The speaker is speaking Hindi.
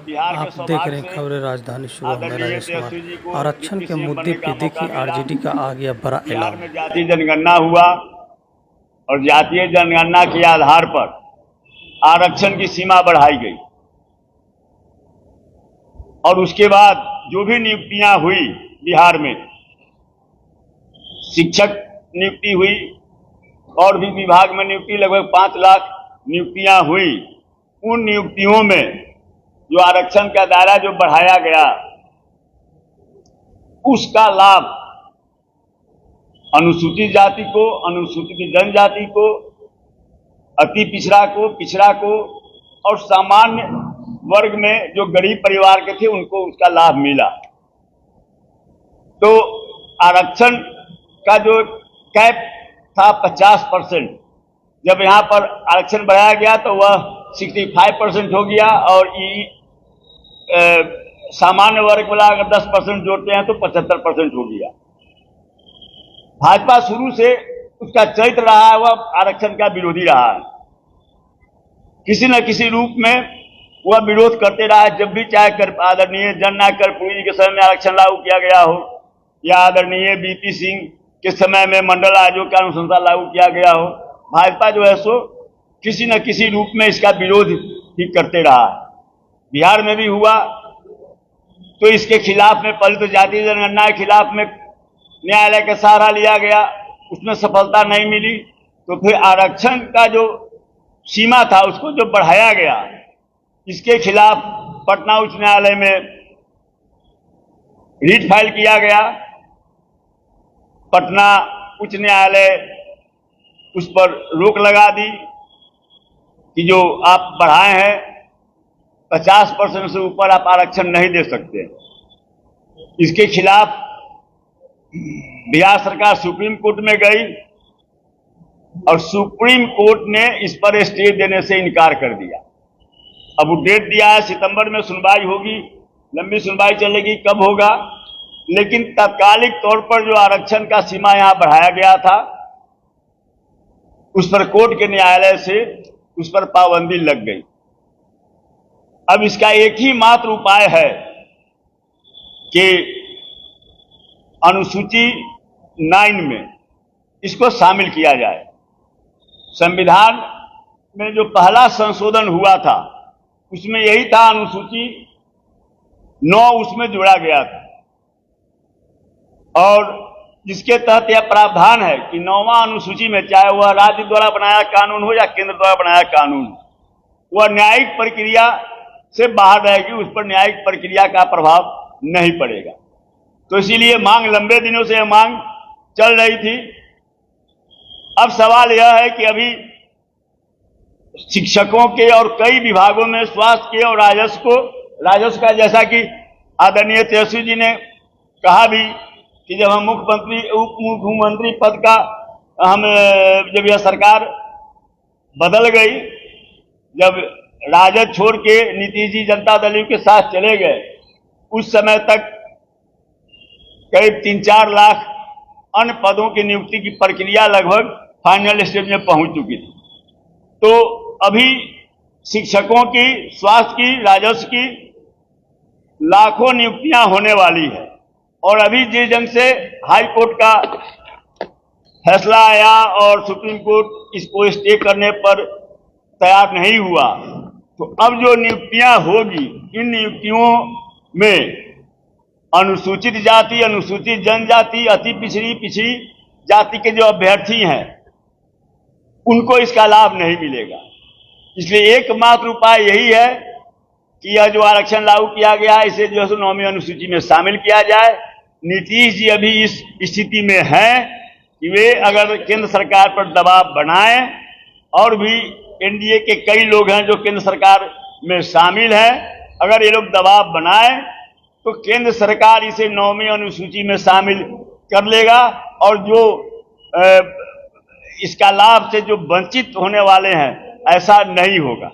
बिहार में आप देख सौभाग्य रहे हैं से खबरें राजधानी सुबह में आदरणीय राजेश कुमार। तेजस्वी जी को आरक्षण डिप्टी के सीएम मुद्दे बनने पे का देखिए मौका मिला। आरजेडी का आ गया बड़ा बिहार ऐलान। में जातीय जनगणना हुआ और जातीय जनगणना के आधार पर आरक्षण की सीमा बढ़ाई गई और उसके बाद जो भी नियुक्तियां हुई बिहार में, शिक्षक नियुक्ति हुई और भी विभाग में नियुक्ति, लगभग 5 लाख नियुक्तियां हुई। उन नियुक्तियों में जो आरक्षण का दायरा जो बढ़ाया गया, उसका लाभ अनुसूचित जाति को, अनुसूचित जनजाति को, अति पिछड़ा को, पिछड़ा को और सामान्य वर्ग में जो गरीब परिवार के थे उनको उसका लाभ मिला। तो आरक्षण का जो कैप था 50%, जब यहां पर आरक्षण बढ़ाया गया तो वह 65% हो गया और सामान्य वर्ग वाला अगर 10% जोड़ते हैं तो 75% हो गया। भाजपा शुरू से उसका चरित्र रहा है, वह आरक्षण का विरोधी रहा है। किसी न किसी रूप में वह विरोध करते रहा है। जब भी चाहे आदरणीय जननायक कर्पूरी जी के समय में आरक्षण लागू किया गया हो या आदरणीय बीपी सिंह के समय में मंडल आयोग का अनुशंसा लागू किया गया हो, भाजपा जो है सो किसी न किसी रूप में इसका विरोध ही करते रहा। बिहार में भी हुआ तो इसके खिलाफ में पहले तो जातीय जनगणना के खिलाफ में न्यायालय का सहारा लिया गया, उसमें सफलता नहीं मिली। तो फिर आरक्षण का जो सीमा था उसको जो बढ़ाया गया, इसके खिलाफ पटना उच्च न्यायालय में रिट फाइल किया गया। पटना उच्च न्यायालय उस पर रोक लगा दी कि जो आप बढ़ाए हैं 50% से ऊपर आप आरक्षण नहीं दे सकते। इसके खिलाफ बिहार सरकार सुप्रीम कोर्ट में गई और सुप्रीम कोर्ट ने इस पर स्टे देने से इनकार कर दिया। अब वो डेट दिया है, सितंबर में सुनवाई होगी, लंबी सुनवाई चलेगी, कब होगा। लेकिन तात्कालिक तौर पर जो आरक्षण का सीमा यहां बढ़ाया गया था उस पर कोर्ट के न्यायालय से उस पर पाबंदी लग गई। अब इसका एक ही मात्र उपाय है कि अनुसूची 9 में इसको शामिल किया जाए। संविधान में जो पहला संशोधन हुआ था उसमें यही था, अनुसूची 9 उसमें जोड़ा गया था और जिसके तहत यह प्रावधान है कि 9वां अनुसूची में, चाहे वह राज्य द्वारा बनाया कानून हो या केंद्र द्वारा बनाया कानून, वह न्यायिक प्रक्रिया से बाहर रहेगी, उस पर न्यायिक प्रक्रिया का प्रभाव नहीं पड़ेगा। तो इसीलिए मांग, लंबे दिनों से यह मांग चल रही थी। अब सवाल यह है कि अभी शिक्षकों के और कई विभागों में, स्वास्थ्य के और राजस्व का, जैसा कि आदरणीय तेजस्वी जी ने कहा भी कि जब हम मुख्यमंत्री उप मुख्यमंत्री पद का जब यह सरकार बदल गई, जब राजद छोड़ के नीतीश जी जनता दल के साथ चले गए, उस समय तक करीब 3-4 लाख अन्य पदों की नियुक्ति की प्रक्रिया लगभग फाइनल स्टेज में पहुंच चुकी थी। तो अभी शिक्षकों की, स्वास्थ्य की, राजस्व की लाखों नियुक्तियां होने वाली है और अभी जिस ढंग से हाई कोर्ट का फैसला आया और सुप्रीम कोर्ट इसको स्टे करने पर तैयार नहीं हुआ, तो अब जो नियुक्तियां होगी, इन नियुक्तियों में अनुसूचित जाति, अनुसूचित जनजाति, अति पिछड़ी जाति के जो अभ्यर्थी हैं उनको इसका लाभ नहीं मिलेगा। इसलिए एकमात्र उपाय यही है कि यह जो आरक्षण लागू किया गया है इसे जो है 9वीं अनुसूची में शामिल किया जाए। नीतीश जी अभी इस स्थिति में हैं कि वे अगर केंद्र सरकार पर दबाव बनाएं, और भी एनडीए के कई लोग हैं जो केंद्र सरकार में शामिल हैं, अगर ये लोग दबाव बनाएं तो केंद्र सरकार इसे 9वीं अनुसूची में शामिल कर लेगा और जो इसका लाभ से जो वंचित होने वाले हैं ऐसा नहीं होगा।